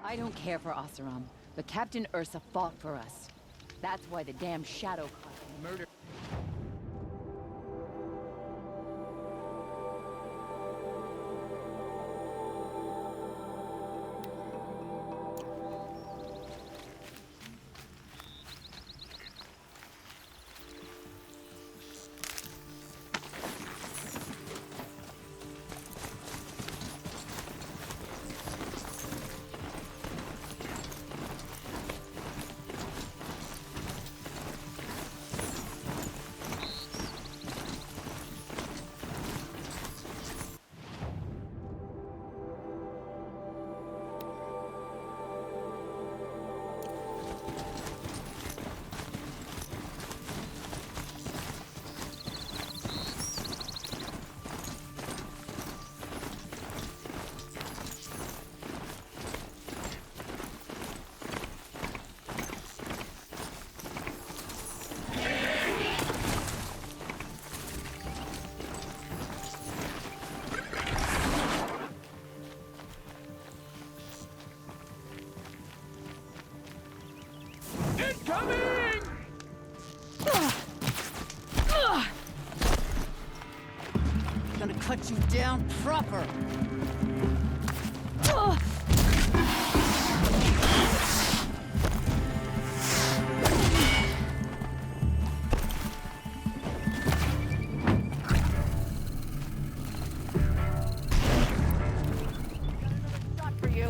I don't care for Oseram, but Captain Ursa fought for us. That's why the damn Shadow caused murder. Gonna cut you down proper. Shot for you.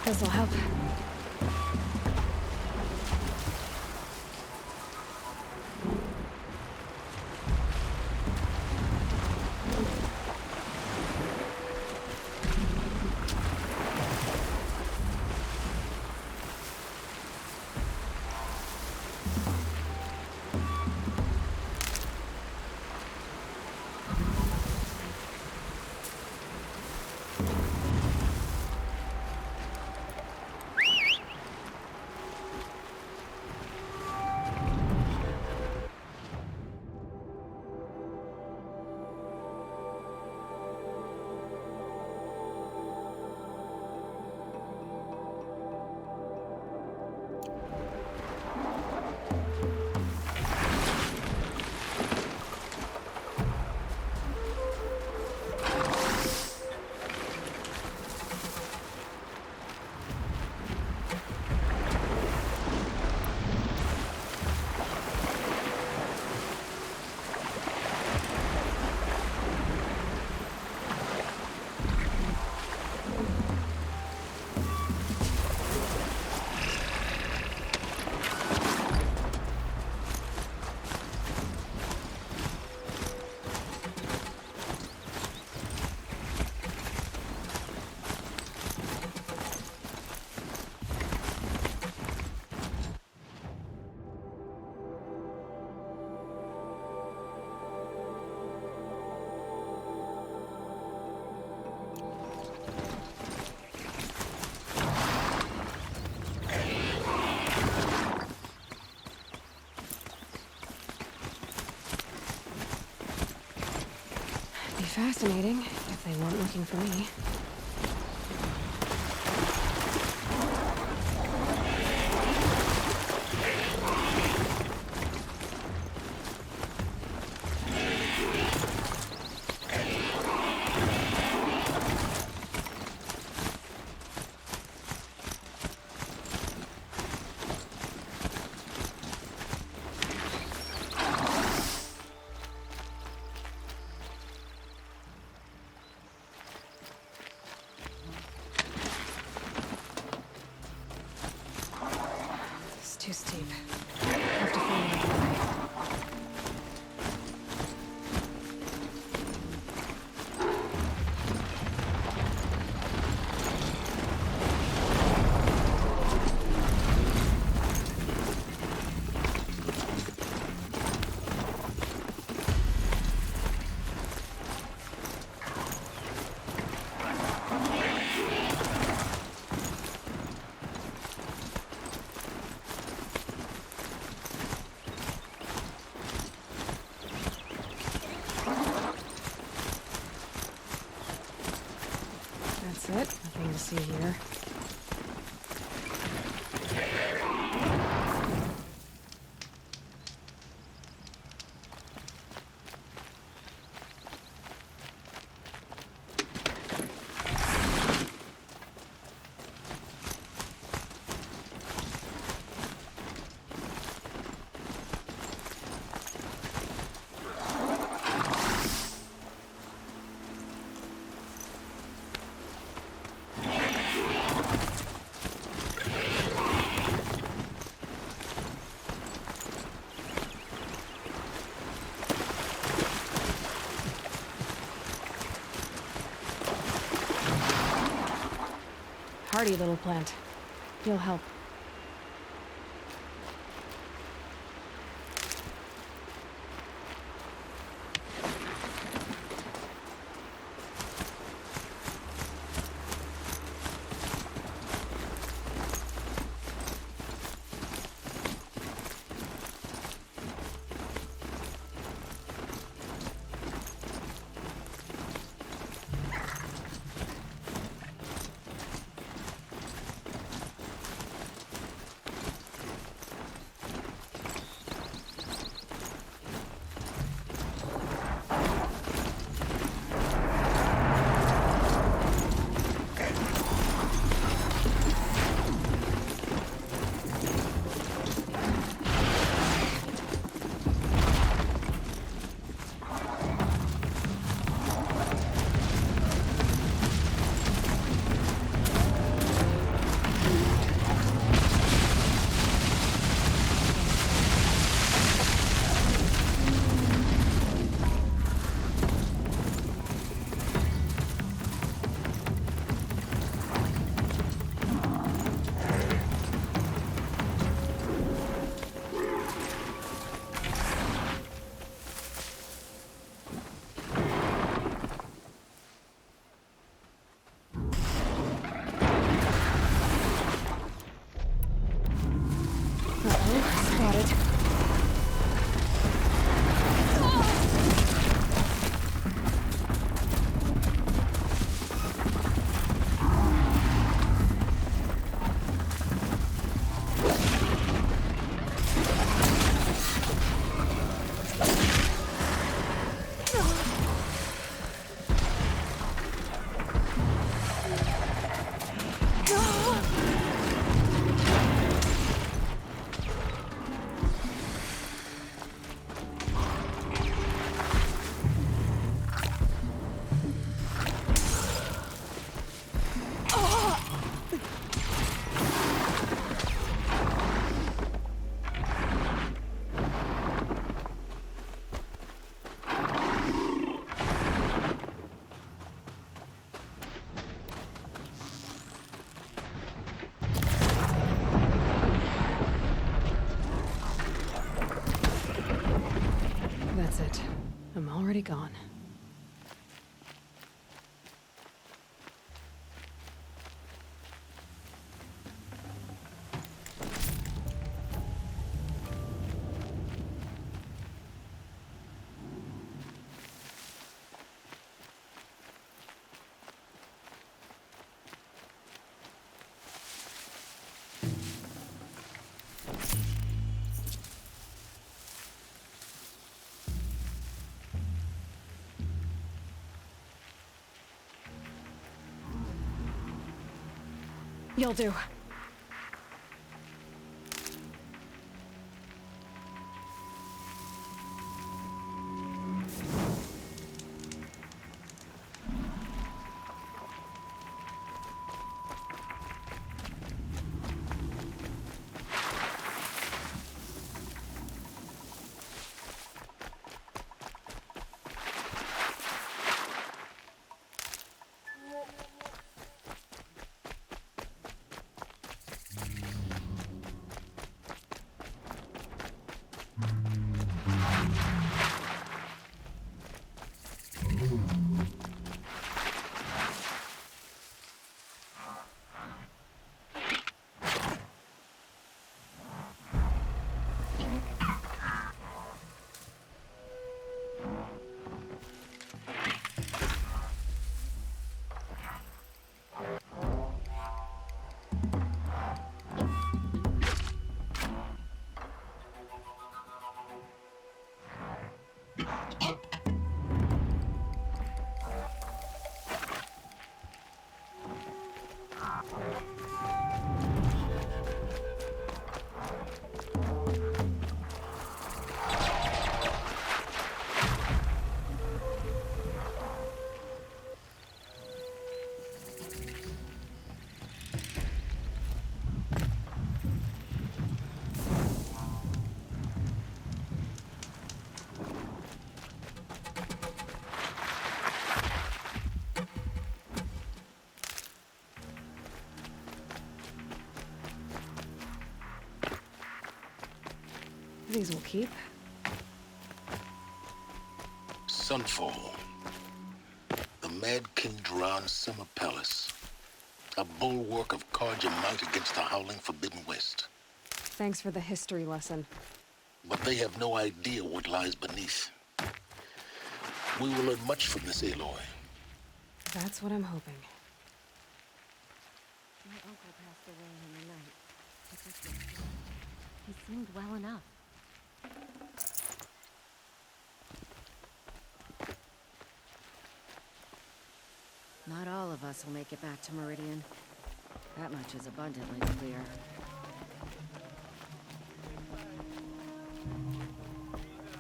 This'll help. fascinating, if they weren't looking for me. It's too steep. Have to find another way. That's it. Nothing to see here. Hardy little plant. You'll help. That's it. I'm already gone. You'll do. These will keep. Sunfall. The Mad King Duran's summer palace. A bulwark of Carja might against the howling Forbidden West. Thanks for the history lesson. But they have no idea what lies beneath. We will learn much from this Aloy. That's what I'm hoping. My uncle passed away in the night. But this was... He seemed well enough. Not all of us will make it back to Meridian. That much is abundantly clear.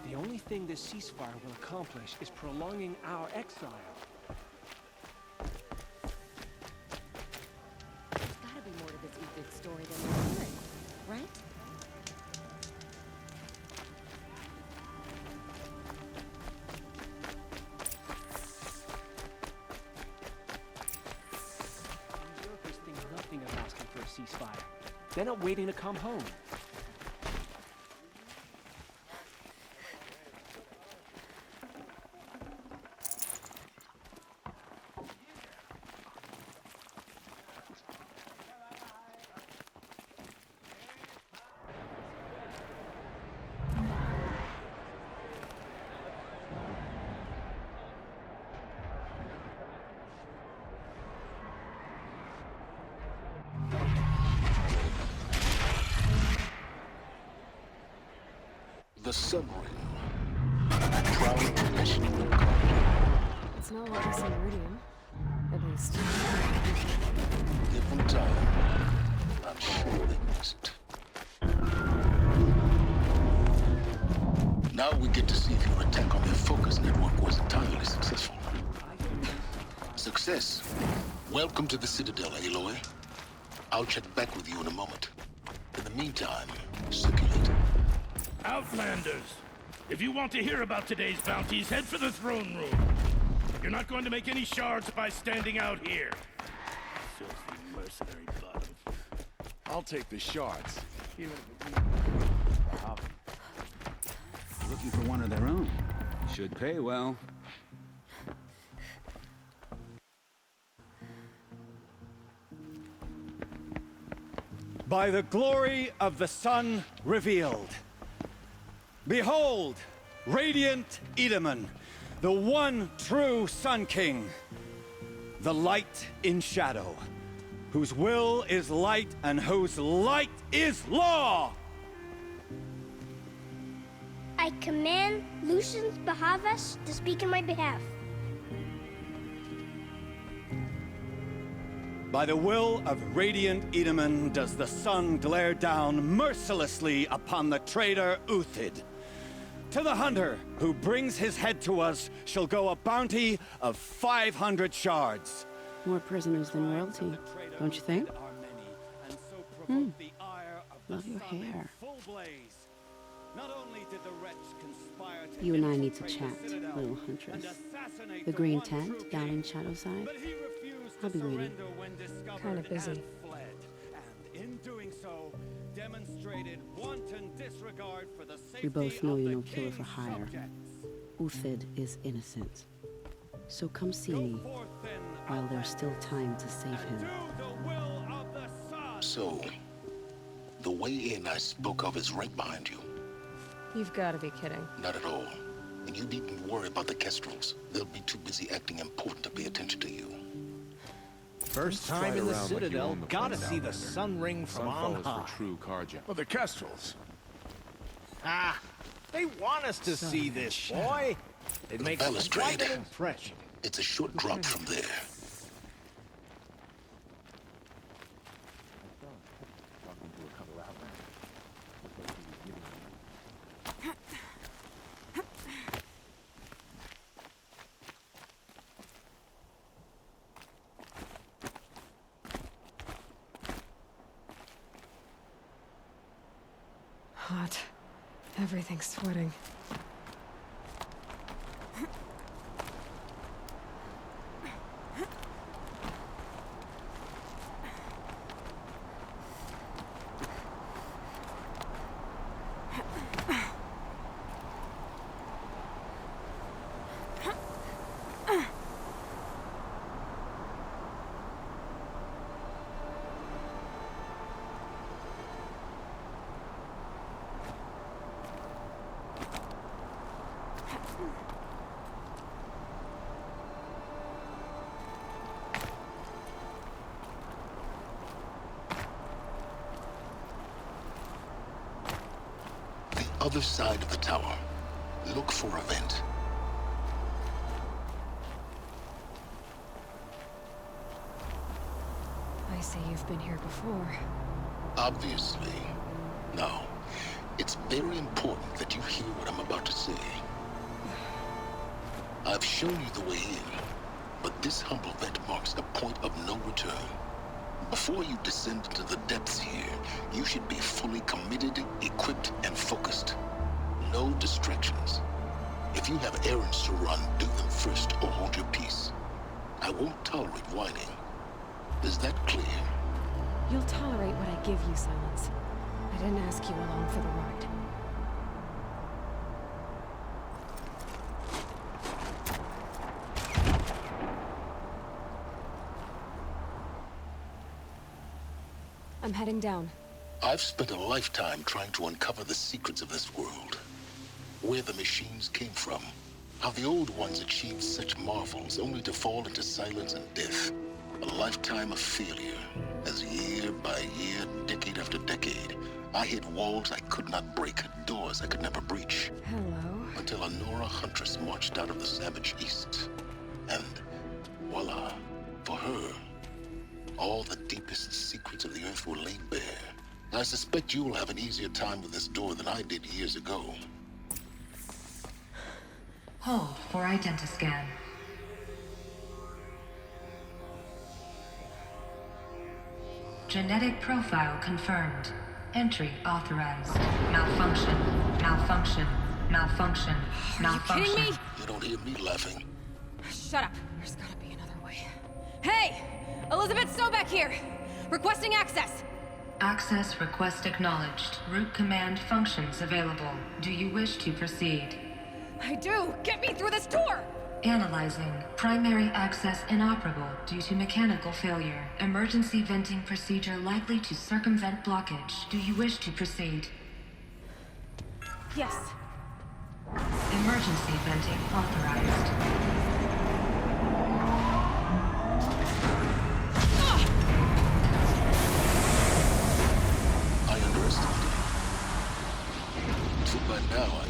The only thing this ceasefire will accomplish is prolonging our exile. There's gotta be more to this Ethic story than we're hearing, right? Usurpers think nothing of asking for a ceasefire. They're not waiting to come home. The Sun Ring. Proud possession of Carja. It's not what we see in Meridian. At least. Give them time. I'm sure they must. Now we get to see if your attack on their focus network was entirely successful. Success. Welcome to the Citadel, Aloy. I'll check back with you in a moment. In the meantime, circulate. Outlanders! If you want to hear about today's bounties, head for the throne room. You're not going to make any shards by standing out here. Filthy mercenary bottom. I'll take the shards. Looking for one of their own. Should pay well. By the glory of the sun revealed. Behold, radiant Edaman, the one true Sun King. The light in shadow, whose will is light and whose light is law! I command Lucius Bahavas to speak in my behalf. By the will of Radiant Edaman does the sun glare down mercilessly upon the traitor Uthid. To the hunter who brings his head to us shall go a bounty of 500 shards. More prisoners than royalty, don't you think? Love your hair. You and I need to chat, little huntress. The green tent down in Shadowside? I'll be waiting. Kinda busy. We both know you're no killer for hire. Uthid is innocent. So come see me while there's still time to save him. So, the way in I spoke of is right behind you. You've got to be kidding. Not at all. And you needn't worry about the Kestrels. They'll be too busy acting important to pay attention to you. First time in the Citadel, gotta see the sun ring from on high. True carja. Well, the Kestrels. Ah, they want us to see this, boy. It makes quite an impression. It's a short drop from there. Hot. Everything's sweating. Other side of the tower. Look for a vent. I see you've been here before. Obviously. Now, it's very important that you hear what I'm about to say. I've shown you the way in, but this humble vent marks a point of no return. Before you descend into the depths here, you should be fully committed, equipped, and focused. No distractions. If you have errands to run, do them first or hold your peace. I won't tolerate whining. Is that clear? You'll tolerate what I give you, Silence. I didn't ask you along for the ride. I'm heading down. I've spent a lifetime trying to uncover the secrets of this world. Where the machines came from. How the old ones achieved such marvels only to fall into silence and death. A lifetime of failure, as year by year, decade after decade, I hit walls I could not break, doors I could never breach. Hello. Until a Nora huntress marched out of the savage east. And voila, for her, all the deepest secrets of the earth were laid bare. I suspect you will have an easier time with this door than I did years ago. Hold for identiscan. Genetic profile confirmed. Entry authorized. Malfunction. Malfunction. Malfunction. Malfunction. Are you kidding me? You don't hear me laughing. Shut up. There's gotta be another way. Hey! Elizabeth Sobek here! Requesting access! Access request acknowledged. Root command functions available. Do you wish to proceed? I do! Get me through this door! Analyzing. Primary access inoperable due to mechanical failure. Emergency venting procedure likely to circumvent blockage. Do you wish to proceed? Yes. Emergency venting authorized. I underestimated you. Too bad now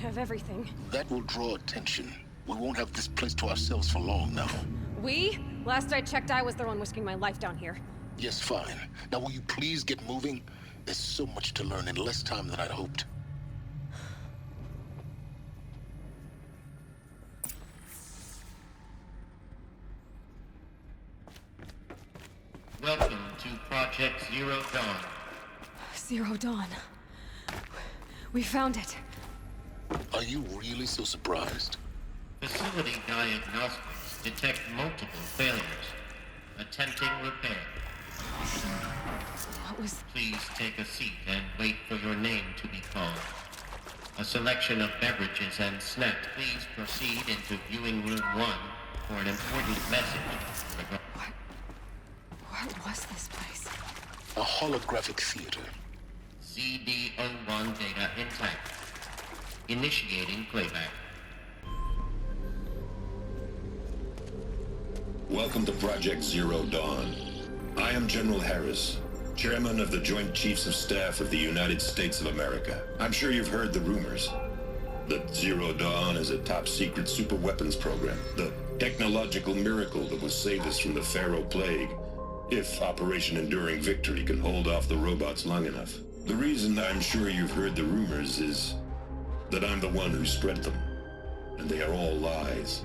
of everything. That will draw attention. We won't have this place to ourselves for long now. We? Last I checked, I was the one risking my life down here. Yes, fine. Now will you please get moving? There's so much to learn in less time than I'd hoped. Welcome to Project Zero Dawn. Zero Dawn. We found it. Are you really so surprised? Facility diagnostics detect multiple failures. Attempting repair. What was... Please take a seat and wait for your name to be called. A selection of beverages and snacks. Please proceed into viewing room 1 for an important message. What was this place? A holographic theater. CD01 data intact. Initiating playback. Welcome to Project Zero Dawn. I am General Harris, Chairman of the Joint Chiefs of Staff of the United States of America. I'm sure you've heard the rumors that Zero Dawn is a top-secret superweapons program, the technological miracle that will save us from the Pharaoh Plague, if Operation Enduring Victory can hold off the robots long enough. The reason I'm sure you've heard the rumors is that I'm the one who spread them, and they are all lies.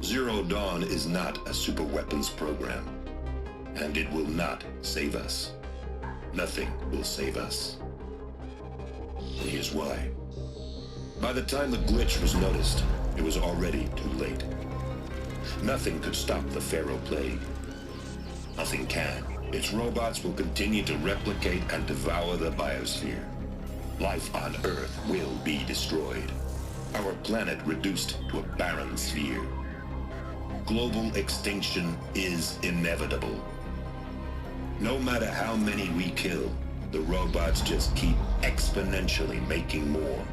Zero Dawn is not a superweapons program, and it will not save us. Nothing will save us. And here's why. By the time the glitch was noticed, it was already too late. Nothing could stop the Pharaoh Plague. Nothing can. Its robots will continue to replicate and devour the biosphere. Life on Earth will be destroyed. Our planet reduced to a barren sphere. Global extinction is inevitable. No matter how many we kill, the robots just keep exponentially making more.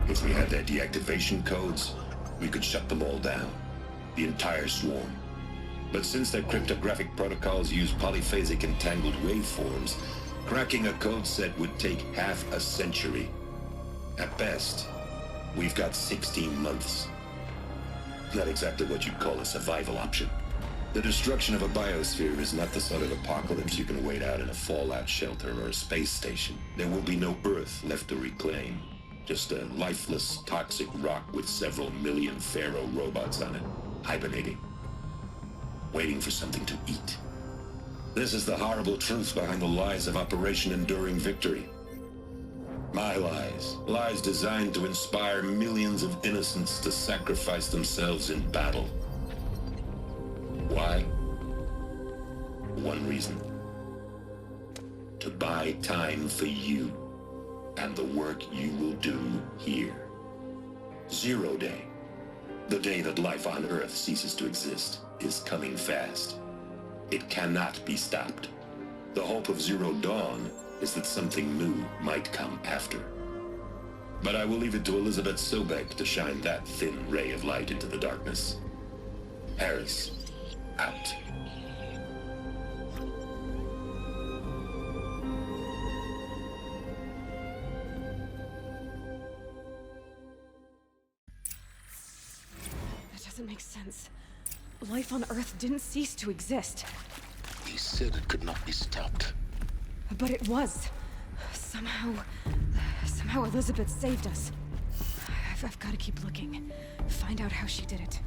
If we had their deactivation codes, we could shut them all down. The entire swarm. But since their cryptographic protocols use polyphasic entangled waveforms, cracking a code set would take half a century. At best, we've got 16 months. Not exactly what you'd call a survival option. The destruction of a biosphere is not the sort of apocalypse you can wait out in a fallout shelter or a space station. There will be no Earth left to reclaim. Just a lifeless, toxic rock with several million Pharaoh robots on it, hibernating. Waiting for something to eat. This is the horrible truth behind the lies of Operation Enduring Victory. My lies. Lies designed to inspire millions of innocents to sacrifice themselves in battle. Why? One reason. To buy time for you and the work you will do here. Zero Day. The day that life on Earth ceases to exist is coming fast. It cannot be stopped. The hope of Zero Dawn is that something new might come after. But I will leave it to Elizabeth Sobek to shine that thin ray of light into the darkness. Harris, out. That doesn't make sense. Life on Earth didn't cease to exist. He said it could not be stopped. But it was. Somehow Elizabeth saved us. I've got to keep looking. Find out how she did it.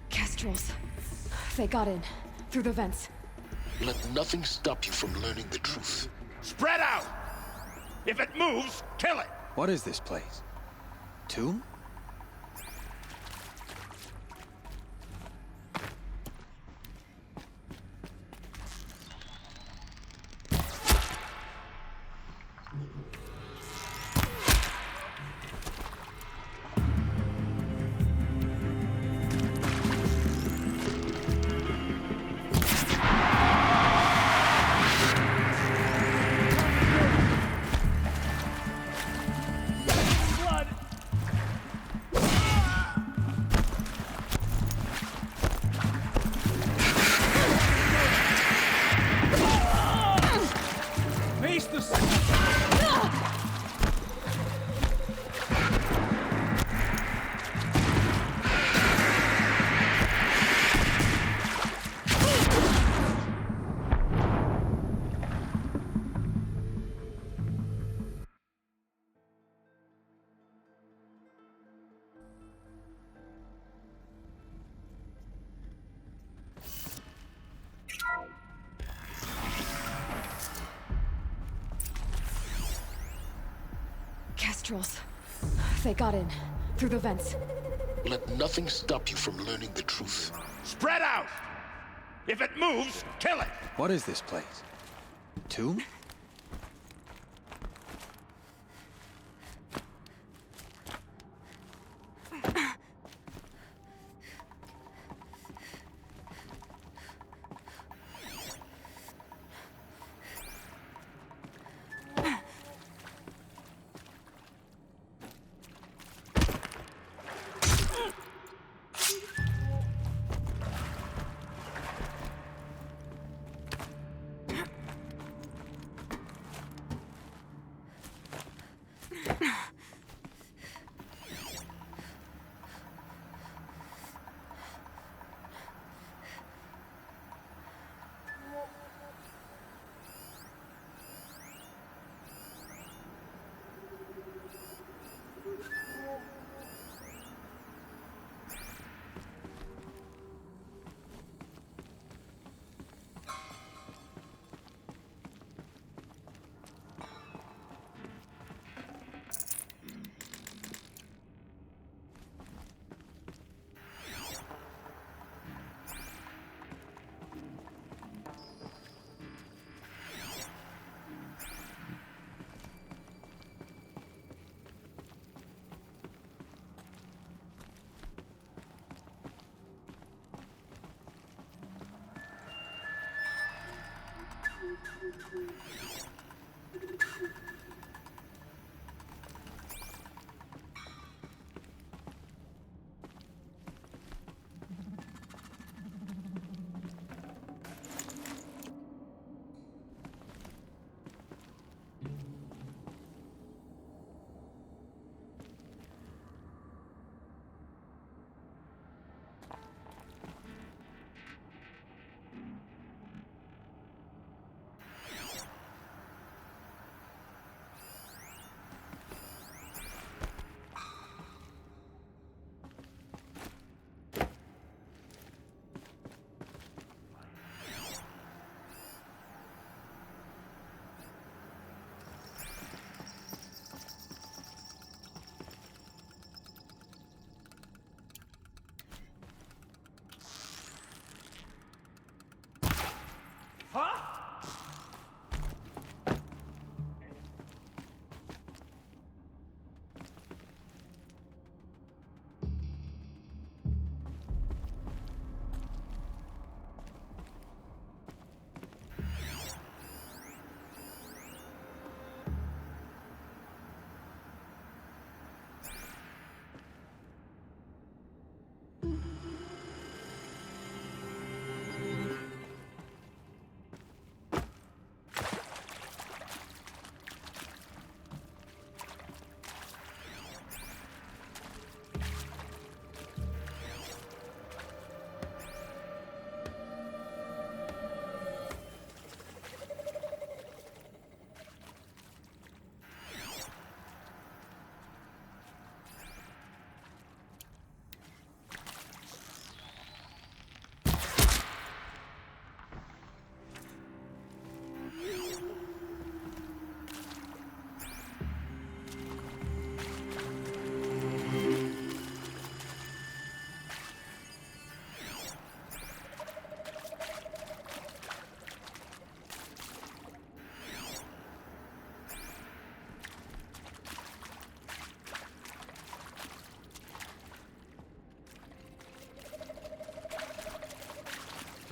Kestrels. They got in. Through the vents. Let nothing stop you from learning the truth. Spread out! If it moves, kill it! What is this place? Tomb? Release the... Kestrels. They got in. Through the vents. Let nothing stop you from learning the truth. Spread out! If it moves, kill it! What is this place? Tomb?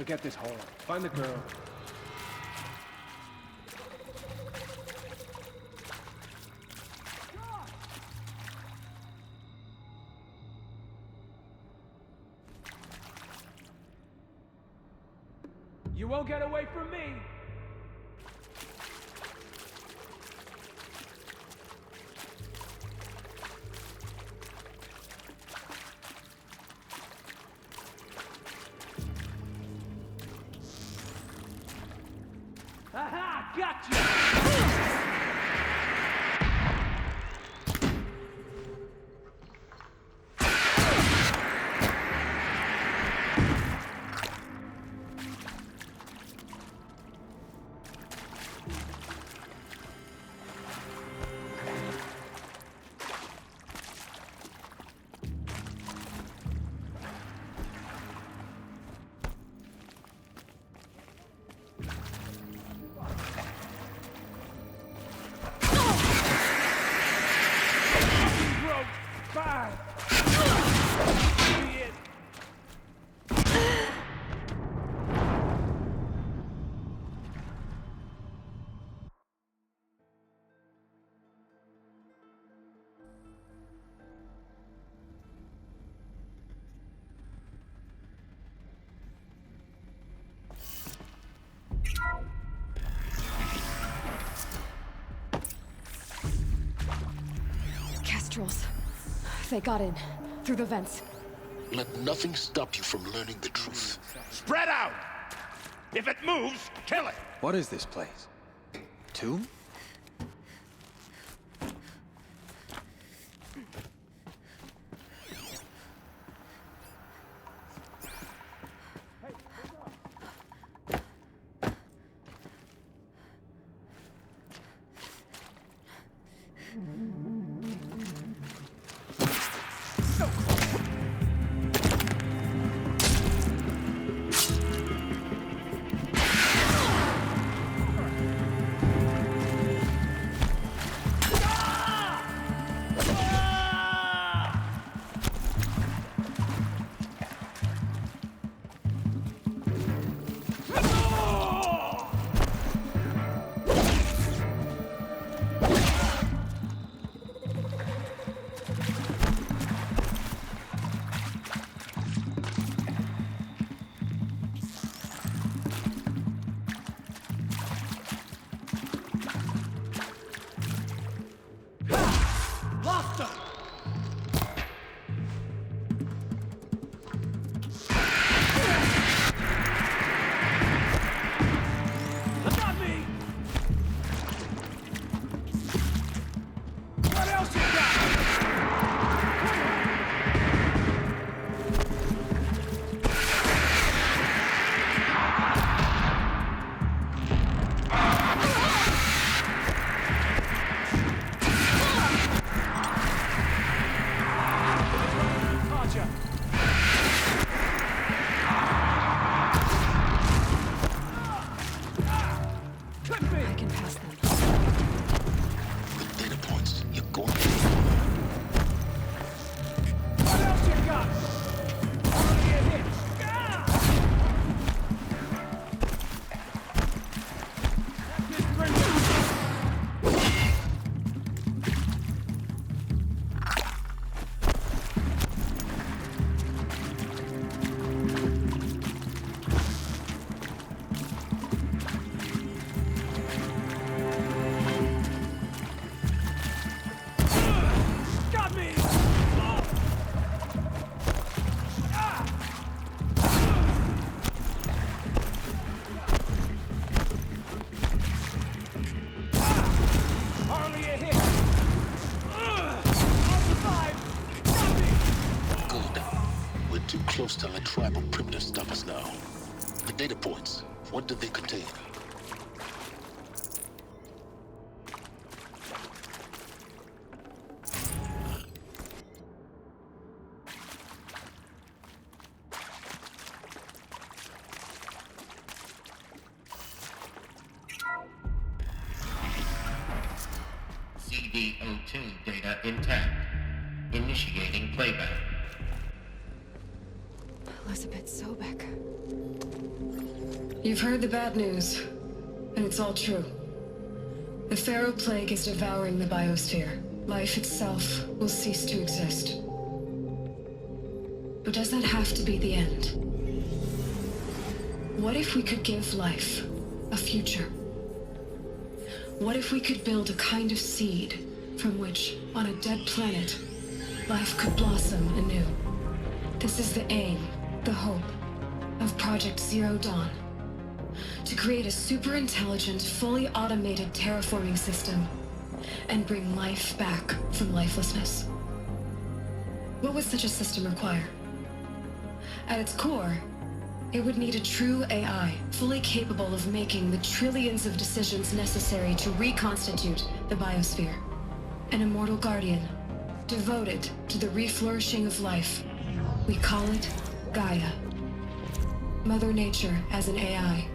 Forget this hole. Find the girl. You won't get away from me! Kestrels. They got in. Through the vents. Let nothing stop you from learning the truth. Spread out! If it moves, kill it! What is this place? Tomb? Close to let tribal primitives stop us now. The data points, what do they contain? CD02 data intact. Initiating playback. Elizabeth Sobek. You've heard the bad news, and it's all true. The Pharaoh Plague is devouring the biosphere. Life itself will cease to exist. But does that have to be the end? What if we could give life a future? What if we could build a kind of seed from which, on a dead planet, life could blossom anew? This is the aim, the hope, of Project Zero Dawn. To create a super-intelligent, fully automated terraforming system and bring life back from lifelessness. What would such a system require? At its core, it would need a true AI, fully capable of making the trillions of decisions necessary to reconstitute the biosphere. An immortal guardian, devoted to the reflourishing of life. We call it Gaia. Mother Nature as an AI.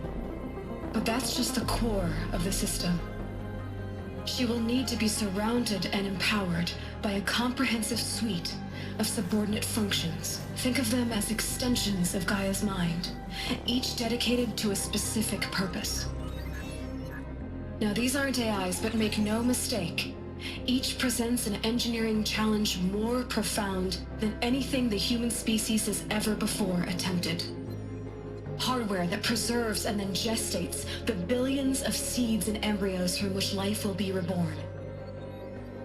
But that's just the core of the system. She will need to be surrounded and empowered by a comprehensive suite of subordinate functions. Think of them as extensions of Gaia's mind, each dedicated to a specific purpose. Now, these aren't AIs, but make no mistake, each presents an engineering challenge more profound than anything the human species has ever before attempted. Hardware that preserves and then gestates the billions of seeds and embryos from which life will be reborn.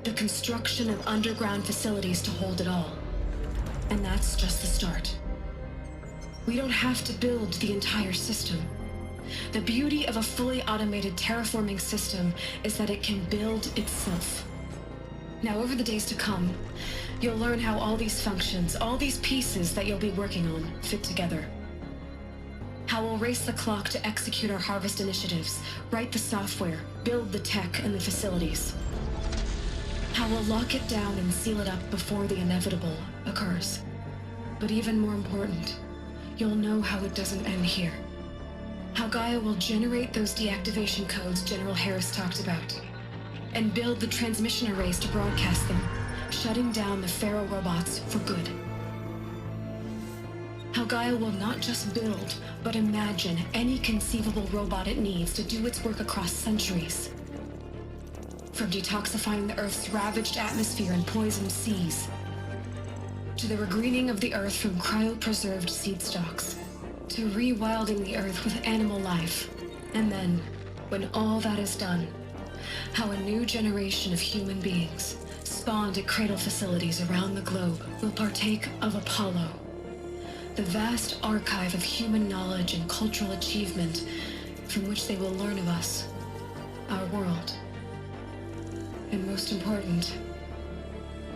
The construction of underground facilities to hold it all. And that's just the start. We don't have to build the entire system. The beauty of a fully automated terraforming system is that it can build itself. Now, over the days to come, you'll learn how all these functions, all these pieces that you'll be working on, fit together. How we'll race the clock to execute our harvest initiatives, write the software, build the tech and the facilities. How we'll lock it down and seal it up before the inevitable occurs. But even more important, you'll know how it doesn't end here. How Gaia will generate those deactivation codes General Harris talked about, and build the transmission arrays to broadcast them, shutting down the Pharaoh robots for good. How Gaia will not just build, but imagine any conceivable robot it needs to do its work across centuries. From detoxifying the Earth's ravaged atmosphere and poisoned seas, to the regreening of the Earth from cryopreserved seed stalks, to rewilding the Earth with animal life. And then, when all that is done, how a new generation of human beings, spawned at cradle facilities around the globe, will partake of Apollo, the vast archive of human knowledge and cultural achievement from which they will learn of us, our world. And most important,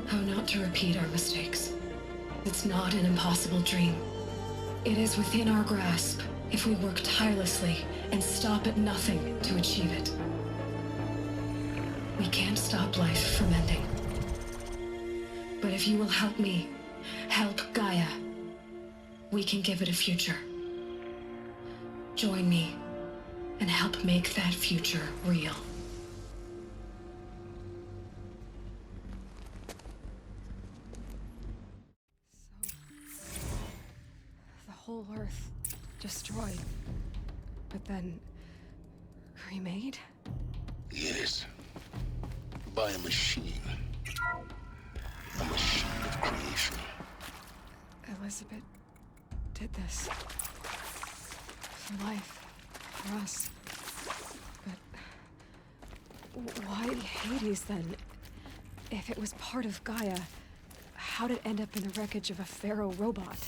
how not to repeat our mistakes. It's not an impossible dream. It is within our grasp if we work tirelessly and stop at nothing to achieve it. We can't stop life from ending. But if you will help me, help Gaia, we can give it a future. Join me and help make that future real. The whole Earth destroyed, but then remade? Yes. By a machine. A machine of creation. Elizabeth did this. For life. For us. But why Hades then? If it was part of Gaia, how'd it end up in the wreckage of a Pharaoh robot?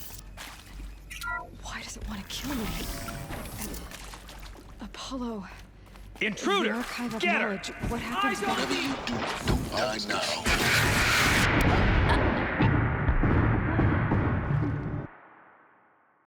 Why does it want to kill me? And Apollo... Intruder! The archive of Get her! knowledge. What happens when... Don't die now.